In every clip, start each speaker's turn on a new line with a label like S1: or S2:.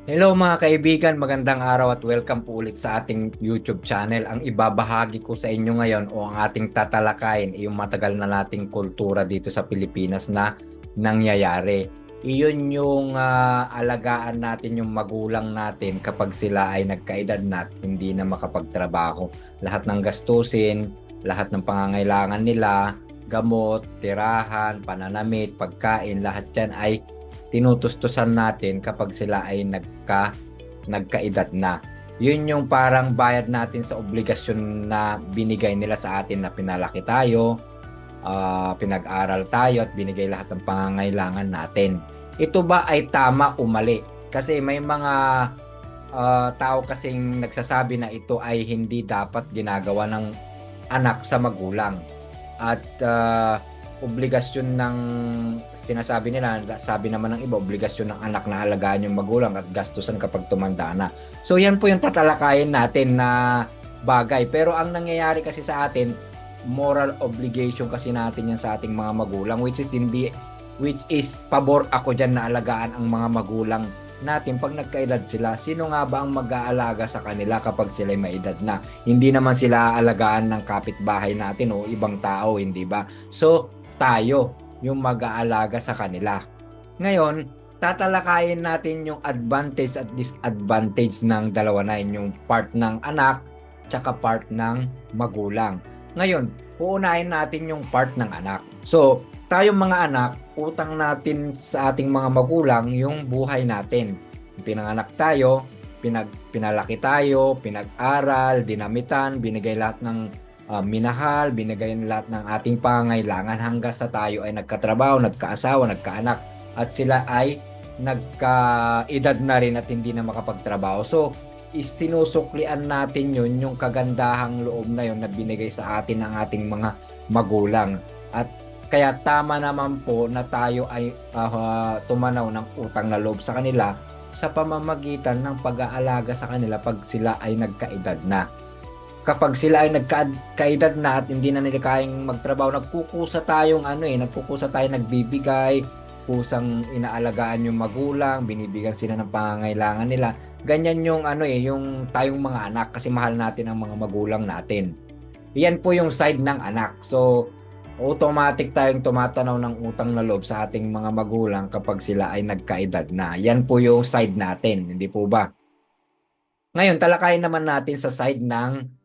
S1: Hello mga kaibigan, magandang araw at welcome po ulit sa ating YouTube channel. Ang ibabahagi ko sa inyo ngayon o ang ating tatalakayin ay yung matagal na nating kultura dito sa Pilipinas na nangyayari. Iyon yung alagaan natin yung magulang natin kapag sila ay nagkaedad na at hindi na makapagtrabaho. Lahat ng gastusin, lahat ng pangangailangan nila, gamot, tirahan, pananamit, pagkain, lahat yan ay tinutustusan natin kapag sila ay nagkaedad na. Yun yung parang bayad natin sa obligasyon na binigay nila sa atin na pinalaki tayo, pinag-aral tayo at binigay lahat ng pangangailangan natin. Ito ba ay tama o mali? Kasi may mga tao kasing nagsasabi na ito ay hindi dapat ginagawa ng anak sa magulang. At obligasyon ng sinasabi nila, sabi naman ng iba, obligasyon ng anak na alagaan yung magulang at gastusan kapag tumanda na. So yan po yung tatalakayin natin na bagay. Pero ang nangyayari kasi sa atin, moral obligation kasi natin yan sa ating mga magulang, which is pabor ako dyan na alagaan ang mga magulang natin pag nagkaedad sila. Sino nga ba ang mag-aalaga sa kanila kapag sila may edad na? Hindi naman sila aalagaan ng kapitbahay natin o ibang tao, hindi ba? So, tayo yung mag-aalaga sa kanila. Ngayon, tatalakayin natin yung advantage at disadvantage ng dalawa na yun, yung part ng anak tsaka part ng magulang. Ngayon, uunahin natin yung part ng anak. So, tayong mga anak, utang natin sa ating mga magulang yung buhay natin. Pinanganak tayo, pinalaki tayo, pinag-aral, dinamitan, binigay lahat ng minahal, binigay lahat ng ating pangangailangan hanggang sa tayo ay nagkatrabaho, nagkaasawa, nagkaanak at sila ay nagka-edad na rin at hindi na makapagtrabaho. So, sinusuklian natin yun, yung kagandahang loob na yun na binigay sa atin ng ating mga magulang. At kaya tama naman po na tayo ay tumanaw ng utang na loob sa kanila sa pamamagitan ng pag-aalaga sa kanila pag sila ay nagkaedad na. Kapag sila ay nagkaedad na at hindi na nila kayang magtrabaho, nagkukusa tayo nagbibigay, kusang inaalagaan yung magulang, binibigyan sila ng pangangailangan nila. Ganyan yung yung tayong mga anak kasi mahal natin ang mga magulang natin. Iyan po yung side ng anak. So, automatic tayong tumatanaw ng utang na loob sa ating mga magulang kapag sila ay nagkaedad na. Yan po yung side natin, hindi po ba? Ngayon, talakayin naman natin sa side ng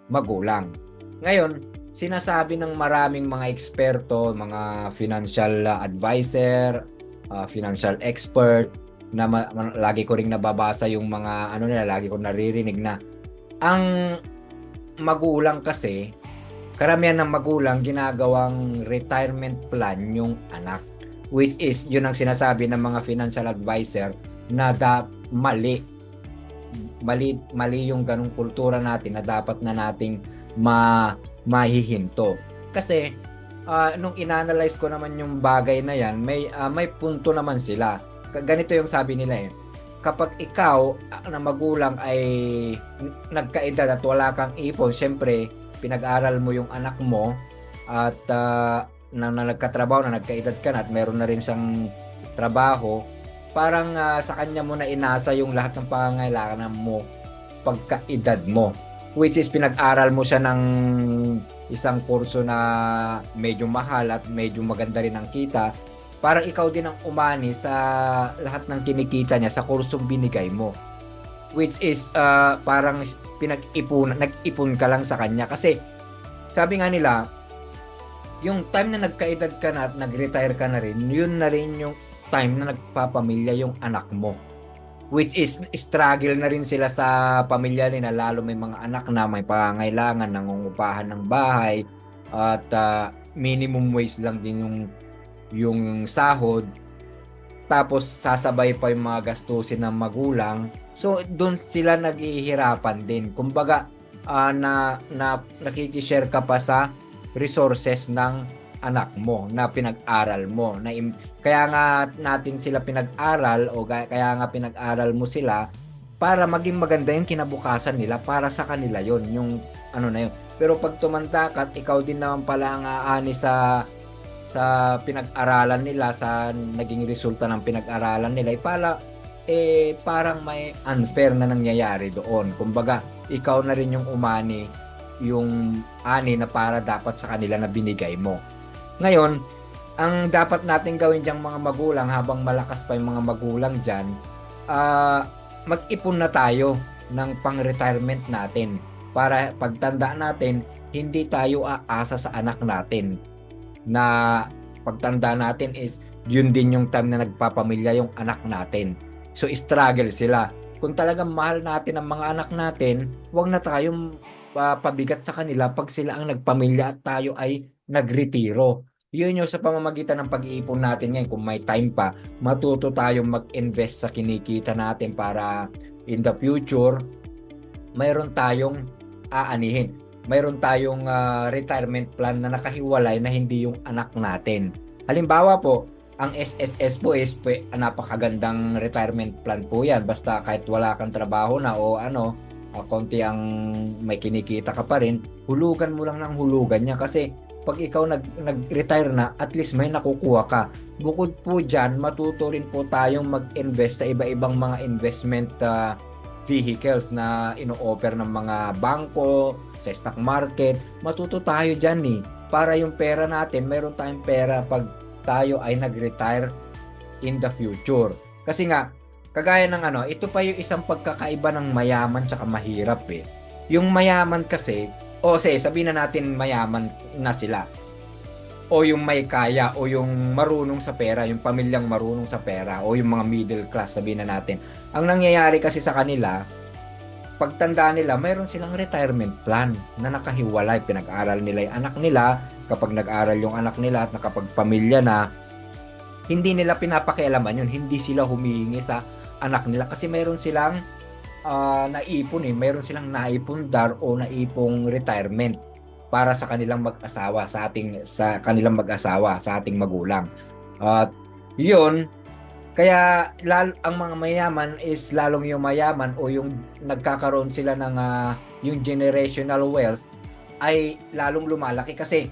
S1: magulang. Ngayon, sinasabi ng maraming mga eksperto, mga financial advisor, financial expert, na lagi ko ring nababasa yung mga nila, lagi ko naririnig na ang magulang kasi, karamihan ng magulang ginagawang retirement plan yung anak. Which is, yun ang sinasabi ng mga financial advisor na mali. Mali yung ganung kultura natin na dapat na nating mahihinto. Kasi, nung inanalyze ko naman yung bagay na yan, may punto naman sila. Ganito yung sabi nila eh. Kapag ikaw na magulang ay nagkaedad at wala kang ipon, syempre, pinag-aral mo yung anak mo at na nagkatrabaho na nagkaedad ka na at meron na rin siyang trabaho, parang sa kanya mo na inasa yung lahat ng pangangailangan mo pagkaedad mo, which is pinag-aral mo siya ng isang kurso na medyo mahal at medyo maganda rin ang kita, parang ikaw din ang umani sa lahat ng kinikita niya sa kursong binigay mo, which is parang nag-ipon ka lang sa kanya kasi sabi nga nila yung time na nagkaedad ka na at nag-retire ka na rin, yun na rin yung time na nagpapamilya yung anak mo, which is struggle na rin sila sa pamilya nila, lalo may mga anak na may pangangailangan, nangungupahan ng bahay at minimum wage lang din yung sahod, tapos sasabay pa yung mga gastusin ng magulang. So doon sila naghihirapan din. Kumbaga nakikishare ka pa sa resources ng anak mo na pinag-aral mo. Kaya nga natin sila pinag-aral o kaya nga pinag-aral mo sila para maging maganda yung kinabukasan nila, para sa kanila yon yung na yun. Pero pag tumanda ka at ikaw din naman pala ang aani sa pinag-aralan nila, sa naging resulta ng pinag-aralan nila, para parang may unfair na nangyayari doon. Kumbaga, ikaw na rin yung umani, yung ani na para dapat sa kanila na binigay mo. Ngayon, ang dapat natin gawin diyang mga magulang habang malakas pa yung mga magulang dyan, mag-ipon na tayo ng pang-retirement natin para pagtanda natin, hindi tayo aasa sa anak natin na pagtanda natin is yun din yung time na nagpapamilya yung anak natin. So struggle sila. Kung talagang mahal natin ang mga anak natin, wag na tayong pabigat sa kanila pag sila ang nagpamilya at tayo ay nagretiro. Yun yung sa pamamagitan ng pag-iipon natin ngayon. Kung may time pa, matuto tayong mag-invest sa kinikita natin para in the future, mayroon tayong aanihin. Mayroon tayong retirement plan na nakahiwalay na hindi yung anak natin. Halimbawa po, ang SSS po is napakagandang retirement plan po yan. Basta kahit wala kang trabaho na o konti ang may kinikita ka pa rin, hulugan mo lang ng hulugan niya kasi pag ikaw nag-retire na, at least may nakukuha ka. Bukod po dyan, matuto rin po tayong mag-invest sa iba-ibang mga investment vehicles na ino-offer ng mga bangko, sa stock market. Matuto tayo dyan para yung pera natin, meron tayong pera pag tayo ay nag-retire in the future. Kasi nga, kagaya ng ito pa yung isang pagkakaiba ng mayaman tsaka mahirap Yung mayaman kasi, sabihin na natin mayaman na sila. O yung may kaya o yung marunong sa pera, yung pamilyang marunong sa pera o yung mga middle class, sabihin na natin. Ang nangyayari kasi sa kanila, pagtanda nila, mayroon silang retirement plan na nakahiwalay. Pinag-aral nila yung anak nila. Kapag nag-aral yung anak nila at nakapagpamilya na, hindi nila pinapakialaman yun. Hindi sila humihingi sa anak nila kasi mayroon silang naipon mayroon silang naipundar o naipong retirement para sa kanilang mag-asawa, sa kanilang mag-asawa, sa ating magulang. At yun, kaya ang mga mayaman is lalong yung mayaman o yung nagkakaroon sila ng yung generational wealth ay lalong lumalaki kasi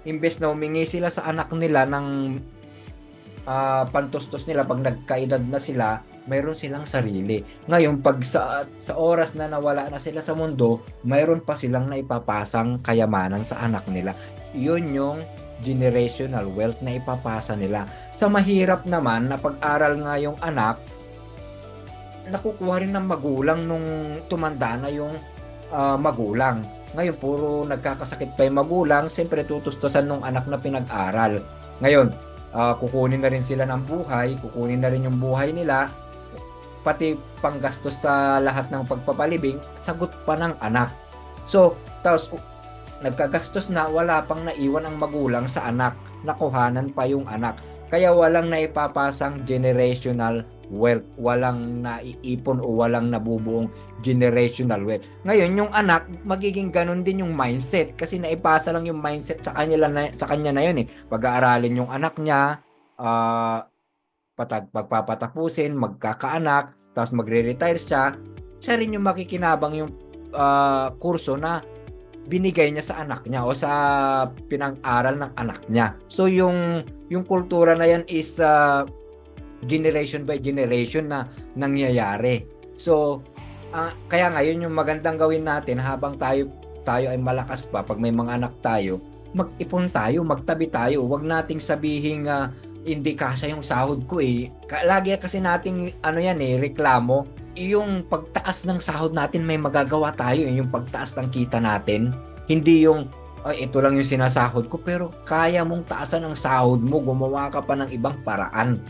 S1: imbes na humingi sila sa anak nila ng pantustos nila pag nagkaedad na sila, mayroon silang sarili. Ngayon, pag sa oras na nawala na sila sa mundo, mayroon pa silang naipapasang kayamanan sa anak nila. Yun yung generational wealth na ipapasa nila. Sa mahirap naman na pag-aral nga yung anak, nakukuha rin ng magulang nung tumanda na yung magulang. Ngayon, puro nagkakasakit pa yung magulang, siyempre tutustusan nung anak na pinag-aral. Ngayon, kukunin na rin sila ng buhay, kukunin na rin yung buhay nila, pati panggastos sa lahat ng pagpapalibing, sagot pa ng anak. So, tapos nagkagastos na, wala pang naiwan ang magulang sa anak, nakuhanan pa yung anak. Kaya walang naipapasang generational wealth, walang naiipon o walang nabubuong generational wealth. Ngayon, yung anak, magiging ganun din yung mindset kasi naipasa lang yung mindset sa kanya na yun Pag-aaralin yung anak niya, pagpapatapusin, magkakaanak, tapos magre-retire siya rin yung makikinabang yung kurso na binigay niya sa anak niya o sa pinang-aral ng anak niya. So yung kultura na yan is generation by generation na nangyayari. So kaya ngayon yung magandang gawin natin habang tayo ay malakas pa, pag may mga anak tayo, mag-ipon tayo, magtabi tayo. Huwag nating sabihing hindi kasya yung sahod ko Lagi kasi nating reklamo. Yung pagtaas ng sahod natin may magagawa tayo yung pagtaas ng kita natin. Hindi yung ito lang yung sinasahod ko, pero kaya mong taasan ang sahod mo, gumawa ka pa ng ibang paraan.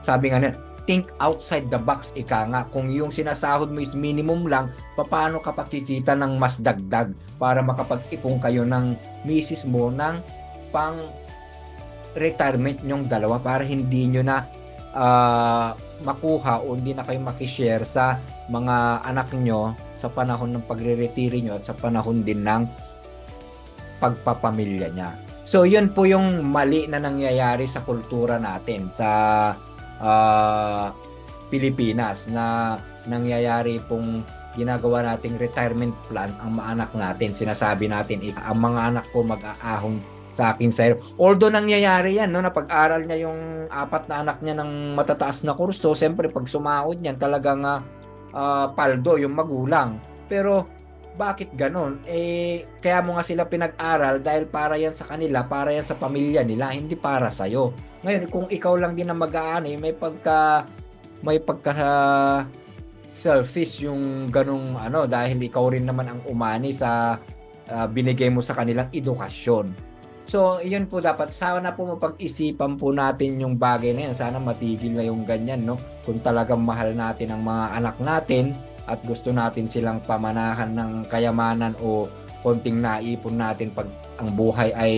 S1: Sabi nga think outside the box, ika nga. Kung yung sinasahod mo is minimum lang, paano ka pakikita ng mas dagdag para makapag-ipon kayo ng misis mo ng pang retirement nyong dalawa para hindi nyo na makuha o hindi na kayo makishare sa mga anak nyo sa panahon ng pagre-retire nyo at sa panahon din ng pagpapamilya niya. So yun po yung mali na nangyayari sa kultura natin sa Pilipinas, na nangyayari pong ginagawa nating retirement plan ang mga anak natin. Sinasabi natin, ang mga anak ko mag-aahon sa akin sir. Although nangyayari yan, no, napag-aral niya yung 4 na anak niya ng matataas na kurso, siyempre pag sumahod niyan talagang paldo yung magulang. Pero bakit ganon? Kaya mo nga sila pinag-aral dahil para yan sa kanila, para yan sa pamilya nila, hindi para sa'yo. Ngayon, kung ikaw lang din ang mag-aani, may pagka selfish yung ganong ano, dahil ikaw rin naman ang umani sa binigay mo sa kanilang edukasyon. So, yun po dapat. Sana po mapag-isipan po natin yung bagay na yan. Sana matigil na yung ganyan, no? Kung talagang mahal natin ang mga anak natin at gusto natin silang pamanahan ng kayamanan o konting naipon natin pag ang buhay ay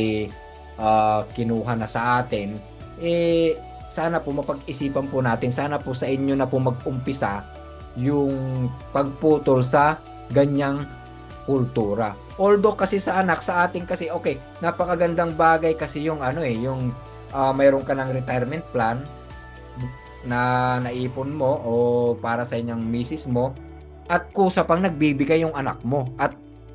S1: kinuha na sa atin, sana po mapag-isipan po natin. Sana po sa inyo na po mag-umpisa yung pagputol sa ganyang kultura. Although kasi sa anak, sa atin kasi okay, napakagandang bagay kasi yung yung mayroon ka ng retirement plan na naipon mo o para sa inyong misis mo at kusa pang nagbibigay yung anak mo. At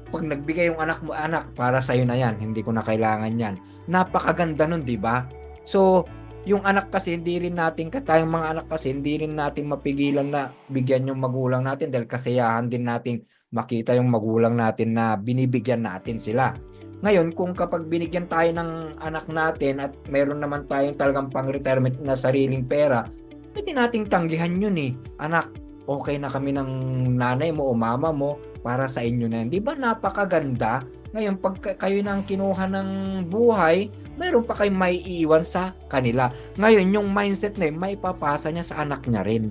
S1: pag nagbigay yung anak mo, anak, para sa iyo na yan, hindi ko na kailangan yan. Napakaganda nun, di ba? So, yung anak kasi hindi rin natin, tayong mga anak kasi hindi rin natin mapigilan na bigyan yung magulang natin dahil kasiyahan din natin makita yung magulang natin na binibigyan natin sila. Ngayon, kung kapag binigyan tayo ng anak natin at meron naman tayong talagang pang-retirement na sariling pera, pwede nating tanggihan yun eh. Anak, okay na kami ng nanay mo o mama mo, para sa inyo na yan. Di ba napakaganda? Ngayon, pag kayo nang kinuha ng buhay, mayroon pa kayong may iiwan sa kanila. Ngayon, yung mindset na yun, may papasa niya sa anak niya rin.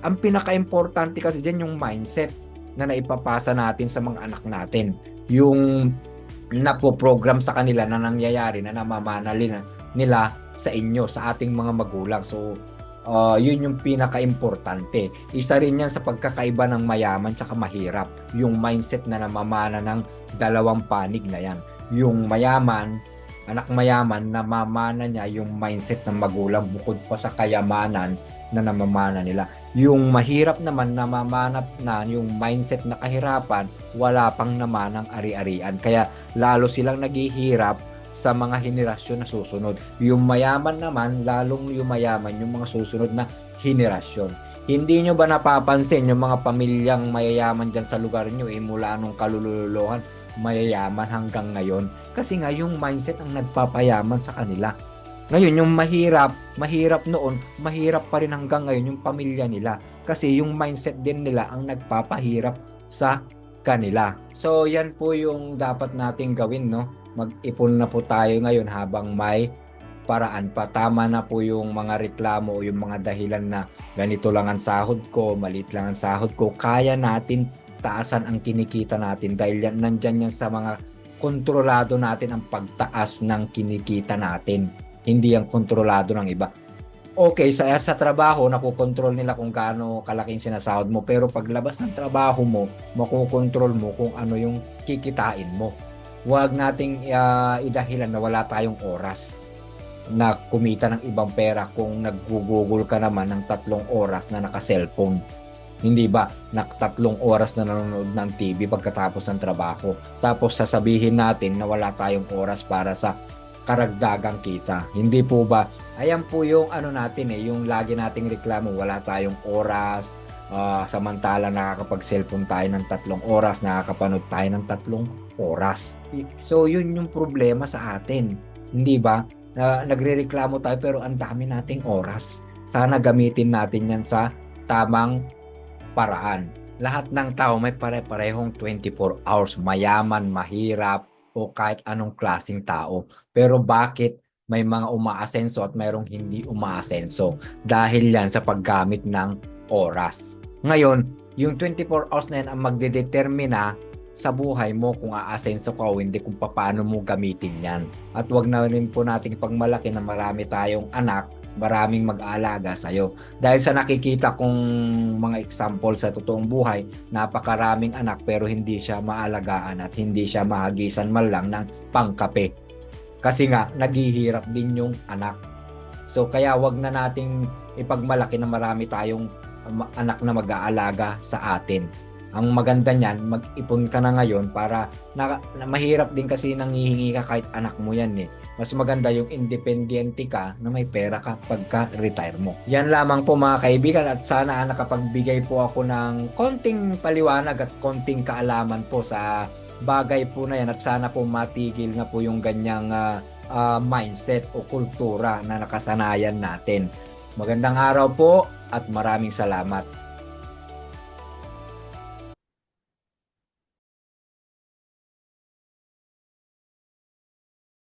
S1: Ang pinaka-importante kasi dyan yung mindset na naipapasa natin sa mga anak natin. Yung napoprogram sa kanila na nangyayari, na namamana nila sa inyo, sa ating mga magulang. So, yun yung pinaka-importante. Isa rin yan sa pagkakaiba ng mayaman at mahirap. Yung mindset na namamana ng dalawang panig na yan. Yung mayaman, anak mayaman, namamana niya yung mindset ng magulang bukod pa sa kayamanan na namamana nila. Yung mahirap naman, namamanap na yung mindset na kahirapan, wala pang naman ng ari-arian. Kaya lalo silang naghihirap sa mga henerasyon na susunod. Yung mayaman naman, lalong yumayaman yung mga susunod na henerasyon. Hindi nyo ba napapansin yung mga pamilyang mayayaman dyan sa lugar nyo mula nung kalululuhan, mayayaman hanggang ngayon? Kasi nga yung mindset ang nagpapayaman sa kanila. Ngayon, yung mahirap noon, mahirap pa rin hanggang ngayon yung pamilya nila. Kasi yung mindset din nila ang nagpapahirap sa kanila. So, yan po yung dapat nating gawin, no? Mag-ipon na po tayo ngayon habang may paraan pa. Tama na po yung mga reklamo o yung mga dahilan na ganito lang ang sahod ko, maliit lang ang sahod ko. Kaya natin taasan ang kinikita natin dahil nandyan yan sa mga kontrolado natin ang pagtaas ng kinikita natin. Hindi ang kontrolado ng iba. Okay, sa trabaho, nakukontrol nila kung gaano kalaking sinasahod mo. Pero paglabas ng trabaho mo, makukontrol mo kung ano yung kikitain mo. Huwag nating idahilan na wala tayong oras na kumita ng ibang pera kung nag-google ka naman ng 3 oras na naka-cellphone. Hindi ba? 3 oras na nanonood ng TV pagkatapos ng trabaho. Tapos sasabihin natin na wala tayong oras para sa karagdagang kita. Hindi po ba? Ayan po yung natin yung lagi nating reklamo, wala tayong oras, samantala nakakapag-cellphone tayo ng 3 oras, nakakapanood tayo ng 3 oras. So yun yung problema sa atin. Hindi ba? Nagrereklamo tayo pero ang dami nating oras. Sana gamitin natin yan sa tamang paraan. Lahat ng tao may pare-parehong 24 hours, mayaman, mahirap, o kahit anong klaseng tao. Pero bakit may mga umaasenso at mayroong hindi umaasenso? Dahil yan sa paggamit ng oras. Ngayon, yung 24 hours na yan ang magdedetermina sa buhay mo kung aasenso ka o hindi, kung paano mo gamitin yan. At wag na rin po nating pagmalaki na marami tayong anak, maraming mag-aalaga sa'yo. Dahil sa nakikita kong mga example sa totoong buhay, napakaraming anak pero hindi siya maalagaan at hindi siya mahagisan man lang ng pangkape. Kasi nga, naghihirap din yung anak. So kaya wag na nating ipagmalaki na marami tayong anak na mag-aalaga sa atin. Ang maganda niyan, mag-ipon ka na ngayon para na mahirap din kasi nanghihingi ka kahit anak mo yan eh. Mas maganda yung independyente ka na may pera ka pagka-retire mo. Yan lamang po mga kaibigan at sana nakapagbigay po ako ng konting paliwanag at konting kaalaman po sa bagay po na yan at sana po matigil na po yung ganyang mindset o kultura na nakasanayan natin. Magandang araw po at maraming salamat.